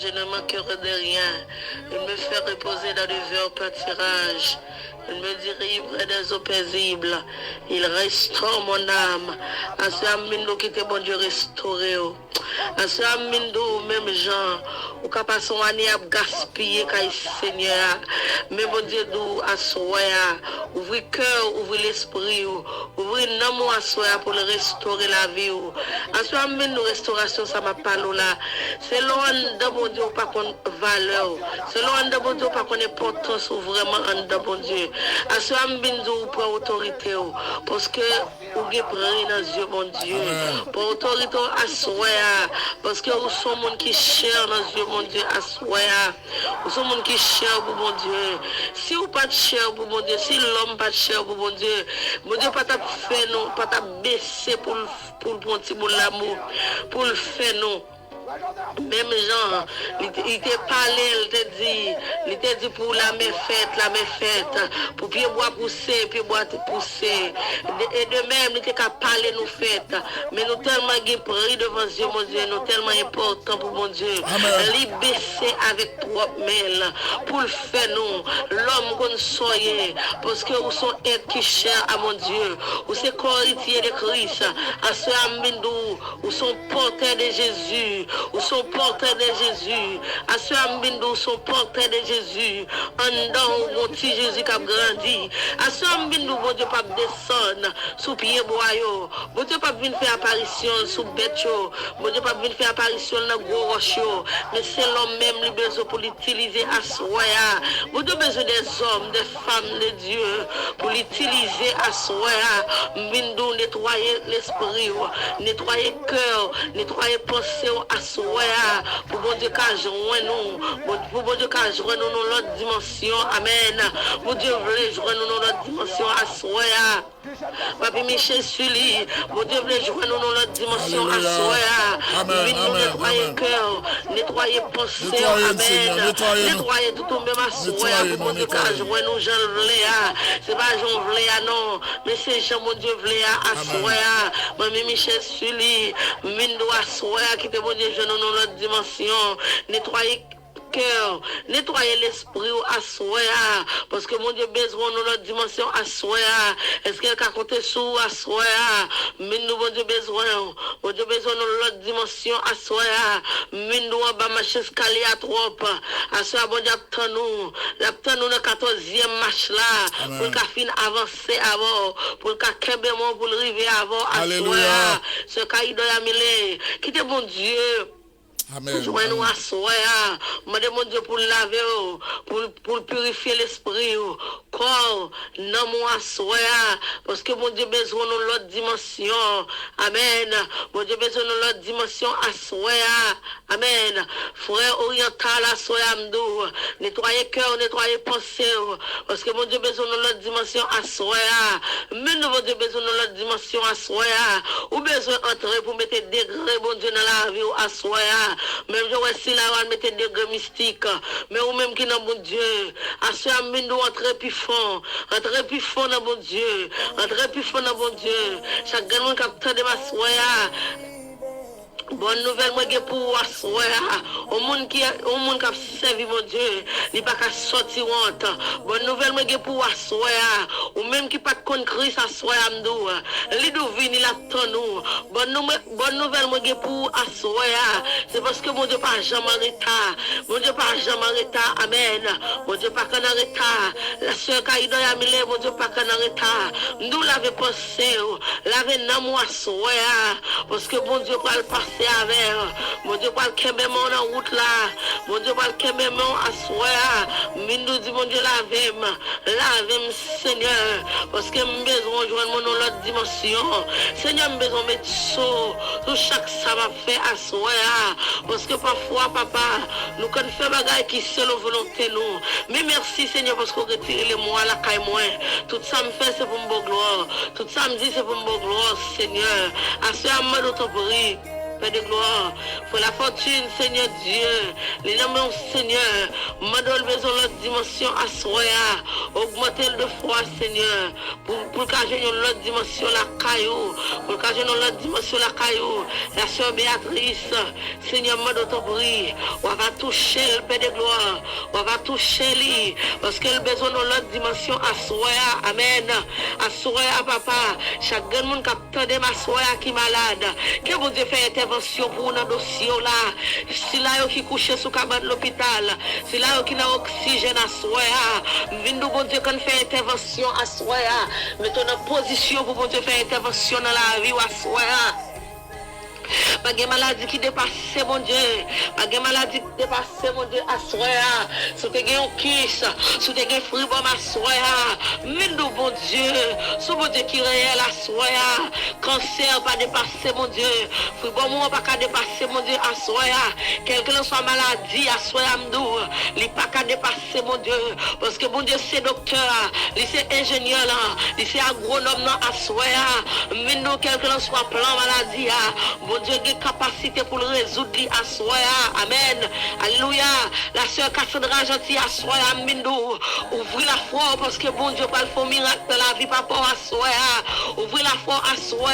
Je ne manquerai de rien. Il me fait reposer dans le verts pâturage. Il me délivre des eaux paisibles. Il restaure mon âme. À ce amindo qui était bon Dieu restauré. À ce amindo, même gens, ou capable son année à gaspiller, Seigneur. Mais bon Dieu, d'où à soi, ouvrir cœur, ouvrir l'esprit, ouvrir l'amour à soi pour le restaurer la vie. À ce amindo, restauration, ça m'a parlé là. C'est loin de bon Dieu, pas qu'on valeur. C'est loin de bon Dieu, pas qu'on importance vraiment en de bon Dieu. À ce amindo, pour autorité, parce que vous avez pris dans Dieu, mon Dieu. Pour autorité, à soi, parce que vous sommes monde qui cher dans Dieu, mon Dieu, à soi. Vous sommes monde qui cher pour mon Dieu. Si vous pas de cher pour mon Dieu, si l'homme pas de cher pour mon Dieu pas t'a fait non, pas t'a baissé pour bon petit pour l'amour, pour le faire non. Même Jean, il t'a parlé, il t'a dit pour la main faite, pour pied bois pousser, pied bois pousser. Et de même, il t'a parlé nous faites. Mais nous tellement pris devant Dieu, mon Dieu, nous tellement important pour mon Dieu. Lui baisser avec trois mails pour le faire nous, l'homme qu'on soyez, parce que vous sont être qui cher à mon Dieu. Vous c'est coritier de Christ, à ce amindou, vous sont porteurs de Jésus. Où sont porteurs de Jésus. À ce ambindou sont porteurs de Jésus. En dans mon petit Jésus qui a grandi. À ce ambindou, bon Dieu pas descendre sous pied boyau. Bon Dieu pas venir faire apparition sous bête. Bon Dieu pas venir faire apparition dans gros roche. Mais c'est l'homme même qui besoin pour l'utiliser à soi. Bon Dieu besoin des hommes, des femmes de Dieu pour l'utiliser à soi. Mbindou nettoyer l'esprit, nettoyer cœur, nettoyer pensée à soi. Pour bon Dieu qu'à joindre nous, pour bon Dieu qu'à joindre nous dans l'autre dimension, amen. Bon Dieu voulait joindre nous dans l'autre dimension à soi. Papi Michel Sully, bon Dieu voulait joindre nous dans l'autre dimension à soi. Nous nettoyer cœur, nettoyer pensée, amen. Nettoyer tout au même à soi. Pour bon Dieu qu'à joindre nous, Jean voulait, c'est pas Jean voulait, non, mais c'est Jean, mon Dieu voulait à soi. Papi Michel Sully, Mindo à soi, qui te bon Dieu, je dans notre dimension, nettoyer cœur, nettoyer l'esprit à soi, parce que mon Dieu besoin dans notre dimension à soi. Est-ce qu'elle a compté sur à soi? Mais nous, mon Dieu besoin dans notre dimension à soi. Mais nous, on va marcher escalier à trop. À soi, bon Dieu, attend nous dans le 14e match là, pour qu'à fin avancer avant, pour qu'à kebement pour arriver avant à soi. Ce caïdo yamile, qui te bon Dieu. Amen. Joins-nous à soi, mon Dieu pour laver, pour purifier l'esprit, corps, non moi à soi, parce que mon Dieu besoin de l'autre dimension, amen. Mon Dieu besoin de l'autre dimension à soi, amen. Frère oriental à soi, amdou, nettoyer cœur, nettoyer pensée, parce que mon Dieu besoin de l'autre dimension à soi, mais nous mon Dieu besoin de l'autre dimension à soi, ou besoin d'entrer pour mettre des degrés, mon Dieu, dans la vie à soi. Même je vois si là on mettait des degrés mystiques, mais ou même qui n'a bon Dieu, à ce moment nous entrer plus fond dans bon Dieu, entrer plus fond dans bon Dieu. Chaque gamin capteur de ma soya. Bonne nouvelle, moi, pour asseoir. Au monde qui a servi mon Dieu, il n'y a pas qu'à sortir honte. Bonne nouvelle, moi, pour asseoir. Ou même qui pas de Christ asseoir, m'dou. L'idou vini, il attend nous. Bonne nouvelle, moi, pour asseoir. C'est parce que mon Dieu pas jamais en retard. Mon Dieu pas jamais en retard. Amen. Mon Dieu pas qu'en retard. La soeur Kaïdo Yamile, mon Dieu pas qu'en retard. Nous l'avons pensé, l'avons nan moi asseoir. Parce que mon Dieu va le passer. Avec mon Dieu pas le mon en route là, mon Dieu pas le mon à soi, mais nous dit mon Dieu lave Seigneur, parce que nous besoin de joindre mon autre dimension. Seigneur, nous besoin de mettre sur chaque ça va faire à soi, parce que parfois papa, nous quand fait bagaille qui c'est la volonté nous. Mais merci Seigneur parce que retire les mois la caille moi. Tout ça me fait c'est pour me gloire, tout ça me dit c'est pour me gloire Seigneur. À ce moment où tu prie. Père de gloire, pour la fortune, Seigneur Dieu, les noms, Seigneur, m'a donné besoin de l'autre dimension à soi, augmenter de foi, Seigneur, pour que j'ai une autre dimension la caillou, pour que j'ai une autre dimension la caillou. La sœur Béatrice, Seigneur, moi de ton bruit, on va toucher le Père de gloire, on va toucher lui, parce qu'elle a besoin d'une autre dimension à soi, amen, à soi, papa, chaque monde qui a de ma soi qui est malade, que bon Dieu fait intervention pour un dossier là, si là qui couche sous cabane de l'hôpital, si là qui n'a oxygène à soi, nous bon Dieu qu'on fait intervention à soi, mettons en position pour bon Dieu faire intervention dans la vie à soi. Pas de maladie qui dépasse, mon Dieu. Pas de maladie qui dépasse, mon Dieu, à soi. Si tu as un kiss, si tu as un fruit, bon, à soi. Mais nous, bon Dieu, ce bon Dieu qui est réel à soi. Cancer, pas dépasser, mon Dieu. Fruit, bon, moi, pas dépasser, mon Dieu, à soi. Quelle que soit maladie, à soi, m'dou. Il pas qu'à dépasser, mon Dieu. Parce que, mon Dieu, c'est docteur, il c'est ingénieur, il c'est agronome, à soi. Mais nous, quel que soit plan maladie, bon Dieu a capacité pour le résoudre à soi. Amen. Alléluia. La sœur Cassandra Gentil à soi. Amen. Ouvrez la foi parce que bon Dieu va le faire miracle dans la vie papa à soi. Ouvrez la foi à soi.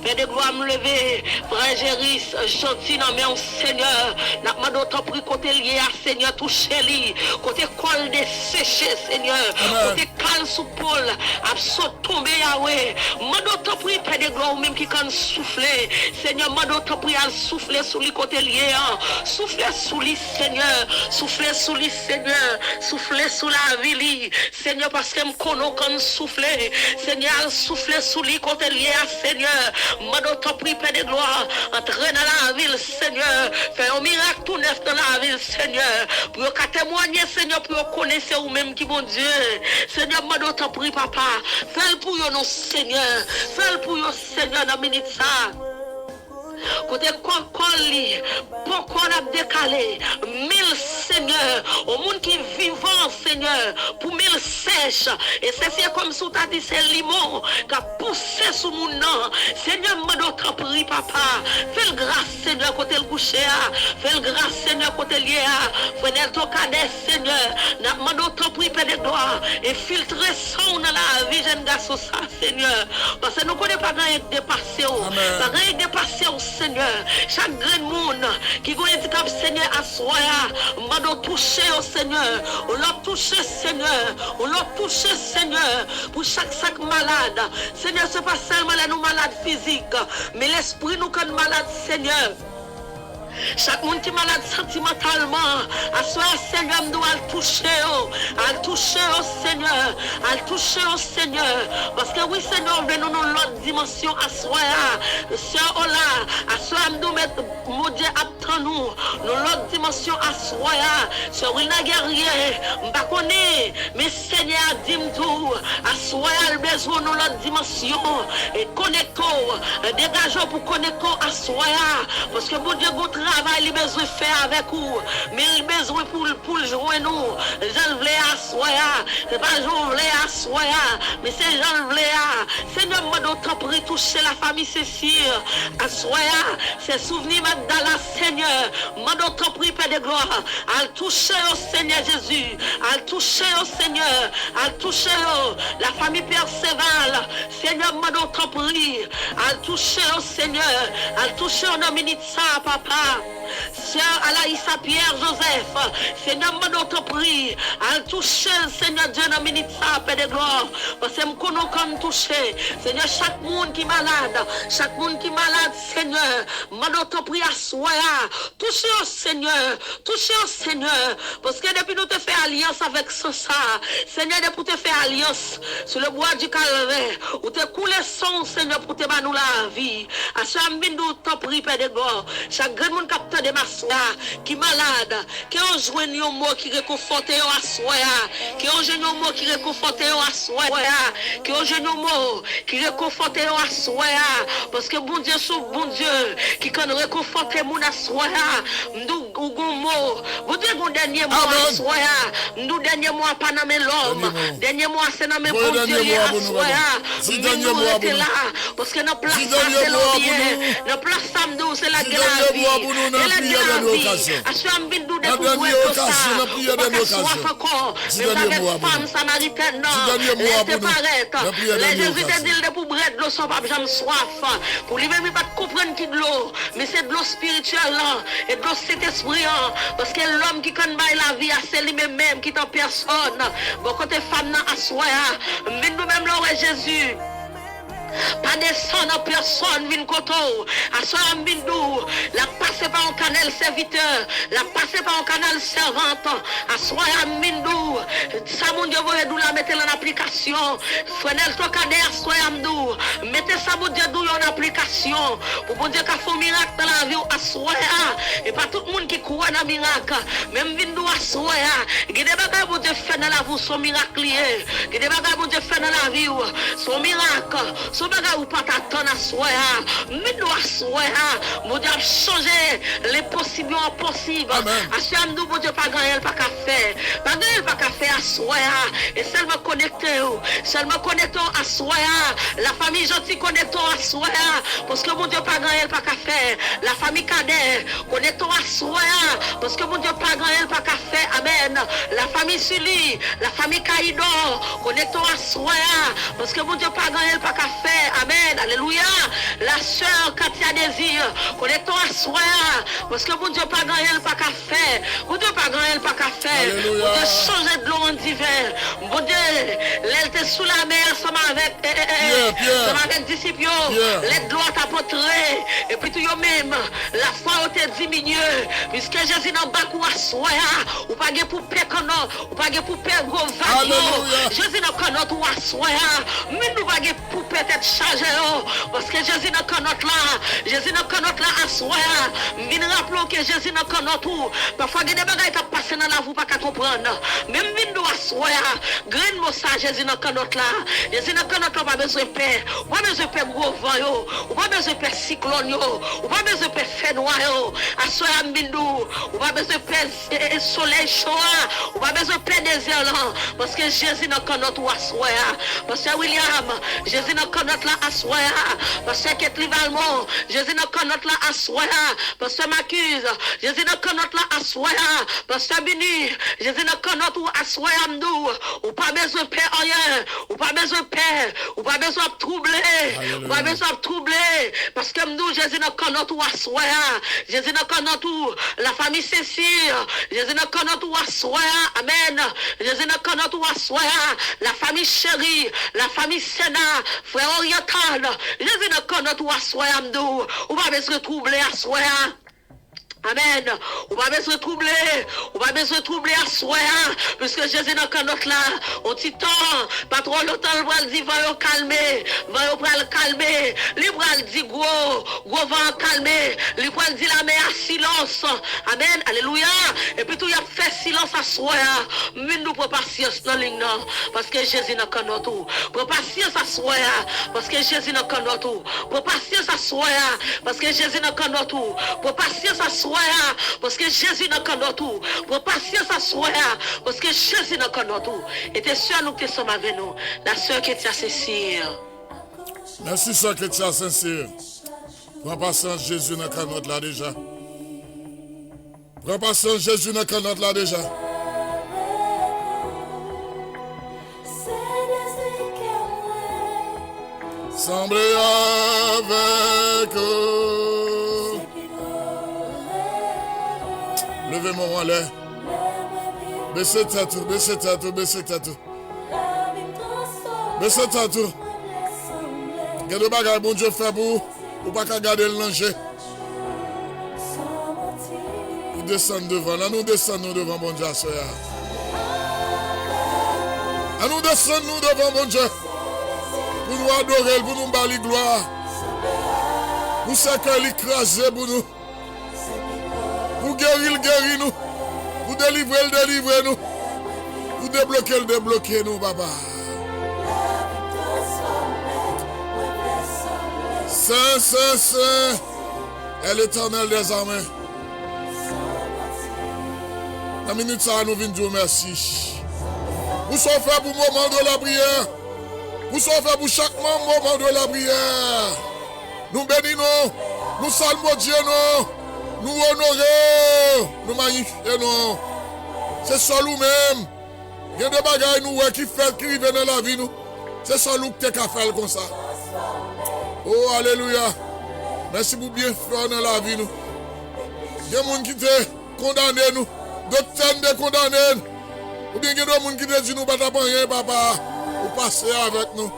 Père de gloire me lever. Frère Géris, gentil non mais Seigneur. N'a pas d'autre prix côté lié à Seigneur toucher lui. Côté col desséché Seigneur. Côté calme sous Paul. Absolument tombé Yahweh. M'a d'autre prix Père de gloire même qui quand souffler. Seigneur, m'a d'autre prix à souffler sous les côtés liés. Souffler sous lui, Seigneur. Souffler sous lui, Seigneur. Souffler sous la vie, Seigneur, parce que me connais quand souffler. Seigneur, souffler sous lui côté lié à Seigneur. M'a d'autre prix, Père de gloire. Entrer dans la ville, Seigneur. Faire un miracle tout neuf dans la ville, Seigneur. Pour témoigner, Seigneur, pour connaître vous-même qui bon Dieu. Seigneur, m'a d'autre prix, papa. Fais pour nous, Seigneur. Fais pour nous, Seigneur, dans la minute ça. Côté Kokoli, pourquoi on a décalé 1000 Seigneur, au monde qui est vivant Seigneur, pour 1000 sèches, et c'est comme si tu as dit c'est limon qui a poussé sous mon nom. Seigneur, m'a d'autre pris papa, fais le grâce Seigneur côté le coucher, fais le grâce Seigneur côté lié, frère ton cadet Seigneur, m'a d'autre pris Père de gloire, et filtrer son dans la vie jeune garçon ça Seigneur, parce que nous ne connaissons pas rien dépasser, pas rien dépasser Seigneur, chaque grand monde qui a un handicap, Seigneur, à soi, on va toucher au Seigneur, on l'a touché, Seigneur, on l'a touché, Seigneur, pour chaque sac malade. Seigneur, ce n'est pas seulement les nous malades physiques, mais l'esprit nous comme malade, Seigneur. Chaque monde qui est malade sentimentalement, à soi, Seigneur, nous allons toucher au Seigneur, à toucher au Seigneur. Parce que oui, Seigneur, nous nous l'autre dimension à soi, Seigneur, là, à soi, nous mettre, mon Dieu, attend nous l'autre dimension à soi, Seigneur, il n'a guerrier, pas connaît, mais Seigneur, dis-moi, à soi, il a besoin de l'autre dimension, et connectons, dégageons pour connecter à soi, parce que mon Dieu, votre travail, il a besoin de faire avec vous, mais il a besoin pour jouer nous. J'en voulais à soi, c'est pas j'en voulais à soi, mais c'est j'en voulais à. Seigneur, moi d'autre pris toucher la famille Cécile, à soi, c'est souvenir Magdala, Seigneur, moi d'autre pris Père de gloire, à toucher au Seigneur Jésus, à toucher au Seigneur, à toucher la famille Perceval, Seigneur, moi d'autre pris, à toucher au Seigneur, à toucher au Nominitsa, papa. Sœur Alaïsa Pierre Joseph, Seigneur, notre prix, à toucher, Seigneur Dieu, dans minute ça, Père de gloire, parce que nous connaissons toucher, Seigneur, chaque monde qui est malade, Seigneur, notre prix à soi, toucher au Seigneur, parce que depuis nous te fait alliance avec ça, Seigneur, depuis te fait alliance sur le bois du calvaire, où te coulé son, Seigneur, pour te battre la vie, à ce moment nous te prie, Père de gloire, chaque grand monde capteur de ma soie, qui est malade, qui a joué un mot qui réconforte à soi, qui a joué un mot qui réconforte à soi, qui a joué un mot qui réconforte à soi, parce que bon Dieu, qui quand réconforte mon à soi, nous ou gon mot. Vous dites mon dernier mot à soya. Nous dernier mot pas dans l'homme. Dernier mot c'est dans mes bon Dieu à soya. Dernier mot est là parce que dans place ça c'est le bien. Dans place ça c'est la grâce. Et la grâce. À ce moment nous découvrir ça. Pas soif encore. Même avec femme samaritaine non. Laissez paraître. Les Jésus te dit pour bread l'eau sont pas jamais soif. Pour lui même pas comprendre qui de l'eau, mais c'est de l'eau spirituelle là et de l'eau cet esprit parce que l'homme qui connaît la vie c'est lui-même qui t'en personne. Bon côté femme à soi, mais nous-mêmes là Jésus. Pas descendre en personne, vin koto. À soi mbindou, la passe par un canal serviteur, la passe par un canal servante. À soi mbindou, ça mon Dieu vous la mettez en application. Frenel to cadet à soi mbindou, mettez ça mon Dieu en application. Pour bon Dieu qu'a fait miracle dans la vie à soi. Et pas tout le monde qui croit dans miracle, même mbindou à soi. Il y a des bagages bon Dieu fait dans la vie son miracle lié. Il y a des bagages bon Dieu fait dans la vie son miracle. So baga ou pas t'attendre à soi, mais nous à soi, mon Dieu a changé les possibles en possibles. À ce moment mon Dieu pas gagner pas qu'à faire, pas gagner pas qu'à faire à soi, et seulement connecté à soi, la famille gentille connectée à soi, parce que mon Dieu pas gagner pas qu'à faire, la famille cadet connectée à soi, parce que mon Dieu pas gagner pas qu'à faire, amen. La famille Sully, la famille Caïdo connectée à soi, parce que mon Dieu pas gagner pas qu'à faire. Amen, alléluia. La sœur Katia Désir, connectons à soi, parce que mon Dieu pas gagné pas qu'à faire, mon Dieu pas gagné pas qu'à faire, mon Dieu changer de l'eau en divers, mon Dieu, elle était sous la mer, avec disciples, l'aide de l'eau t'a porté, et puis tout même, la foi était diminuée, puisque Jésus n'a pas quoi à soi, ou pas pour pécan, ou pas pour perdre gros vagues, Jésus n'a pas notre à soi, mais nous pas pour peut-être chargé parce que Jésus n'a qu'un autre là, Jésus n'a qu'un autre là à soi. Vine rappelons que Jésus n'a qu'un autre tout. Parfois il y a des bagages qui passent dans la vie pas qu'à comprendre. Même vine à soi, grain mot ça Jésus n'a qu'un autre là. Jésus n'a qu'un autre là, pas besoin de paix. Pas besoin de paix gros vent yo, ou pas besoin de paix cyclone yo, ou pas besoin de paix fait noir yo. À soi mbindou, ou pas besoin de paix soleil chaud, ou pas besoin de paix désert là parce que Jésus n'a qu'un autre à soi. Parce que William, Jésus n'a qu'un autre là à soi, parce que Ketli Valmont, Jésus n'a qu'un autre là à soi, parce que m'accuse, Jésus n'a qu'un autre là à soi, parce que Bini, Jésus n'a qu'un autre à soi, Amdou, ou pas besoin de paix rien, ou pas besoin de paix, ou pas besoin de troubler, ou pas besoin de troubler, parce que Amdou, Jésus n'a qu'un autre à soi, Jésus n'a qu'un autre, la famille Cécile, Jésus n'a qu'un autre à soi, amen, Jésus n'a qu'un autre à soi, la famille Chérie, la famille Sénat, frère oriental, Jésus n'a qu'un autre à soi, Amdou, ou pas besoin de troubler à soi. Amen. On va bien se troubler. On va bien se troubler à soi. Puisque Jésus n'a qu'un autre là. On dit temps. Pas trop longtemps, il va dire, va calmer. Va le calmer. Il va dire, gros va calmer. Il va dire, la mer à silence. Amen. Alléluia. Et puis tout, il a fait silence à soi. Mais nous prenons patience dans ligne. Parce que Jésus n'a qu'un autre. Prenons patience à soi. Parce que Jésus n'a qu'un autre. Prenons patience à soi. Parce que Jésus n'a qu'un autre. Prenons patience à soi. Parce que Jésus n'a qu'un autre. Pour patience à soi. Parce que Jésus n'a qu'un autre. Et tes soeurs nous qui sommes avec nous. La soeur qui est Cécile. Merci soeur qui est sincère. Prends patience, Jésus n'a qu'un autre là déjà. Prends patience, Jésus n'a qu'un autre là déjà. Semblez avec eux. Levez-moi en l'air. Baissez tête, baissez tête, baissez tête. Baissez tête. Il y a des bagages bon Dieu fait pour ou pas qu'à garder le langer. Nous descendons devant, là nous descendons devant mon Dieu. À nous descendons devant mon Dieu. Pour nous adorer, pour nous bâler gloire. Pour ça qu'il écrase pour nous. Pour guérir, guérir nous. Pour délivrer nous. Pour débloquer nous, papa. Saint, Saint, Saint, est l'Éternel des armées. Dans la minute, ça nous vient dire merci. Vous sommes fait pour le moment de la prière. Vous sommes fait pour chaque moment de la prière. Nous bénissons, nous saluons Dieu, nous honorons, nous magnifions. C'est ça nous-mêmes. Il y a des bagages nous qui fait qui vivent dans la vie. C'est ça nous qui avons fait comme ça. Oh, alléluia. Merci pour bien faire dans la vie. Il y a des gens qui te condamnent, d'autres te condamnent. Ou bien il y a des gens qui te disent nous ne battons pas rien, papa. Ou passer avec nous.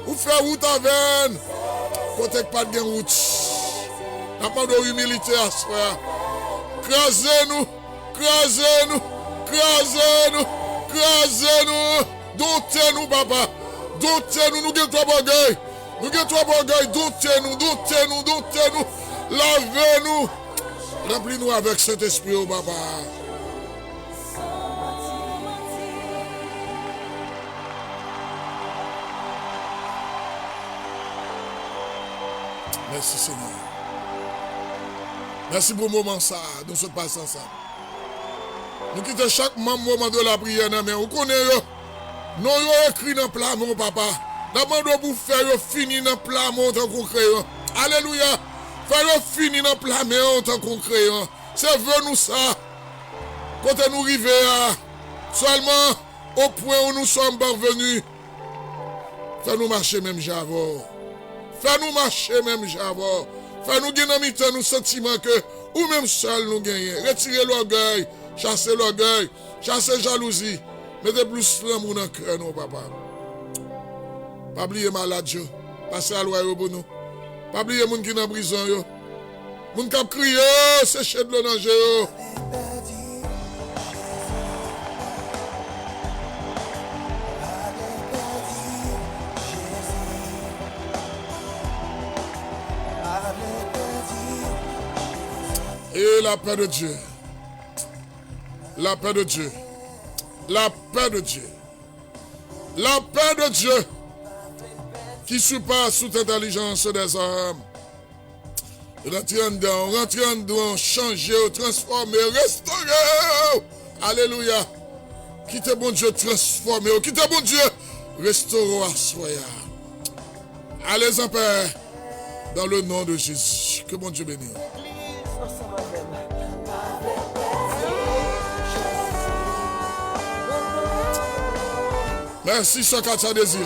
Ou faire route avec nous. Peut-être pas de route. N'a pas d'humilité à se faire. Crasez-nous, crasez-nous, crasez-nous, crasez-nous. Doutez-nous, papa. Doutez-nous, nous avons trois bagailles. Nous avons trois bagailles. Doutez-nous, doutez-nous, doutez-nous. Lavez-nous. Remplis-nous avec cet esprit, oh papa. Merci Seigneur. Merci pour le moment ça, nous sommes passés ensemble. Nous quittons chaque moment de la prière, mais vous connaissez, nous avons écrit dans le plat, mon papa. D'abord, vous faire finir dans le plat, mon temps concret. Alléluia. Faire finir dans le plat, mon temps concret. C'est venu ça. Quand nous arrivons seulement au point où nous sommes parvenus, fais-nous marcher même j'avais. Fais-nous marcher même j'avais. Fais-nous gagner dans nos sentiments que ou même seul nous gagnons. Retirez l'orgueil, chassez l'orgueil, chassez la jalousie. Mettez plus l'amour dans le cœur, non, papa. Pas oublier malade, passez à l'oreille pour nous. Pas oublier les gens qui sont en prison. Les gens qui crient, sécher de l'eau dans le jeu. Et la paix de Dieu, la paix de Dieu, la paix de Dieu, la paix de Dieu qui surpasse toute intelligence des hommes. Rentrez dedans, changer, transformer, restaurer. Alléluia. Quittez bon Dieu, transformer. Quittez bon Dieu, restaurer à soi. Allez en paix dans le nom de Jésus. Que bon Dieu bénisse. Merci, Sokatia Désir.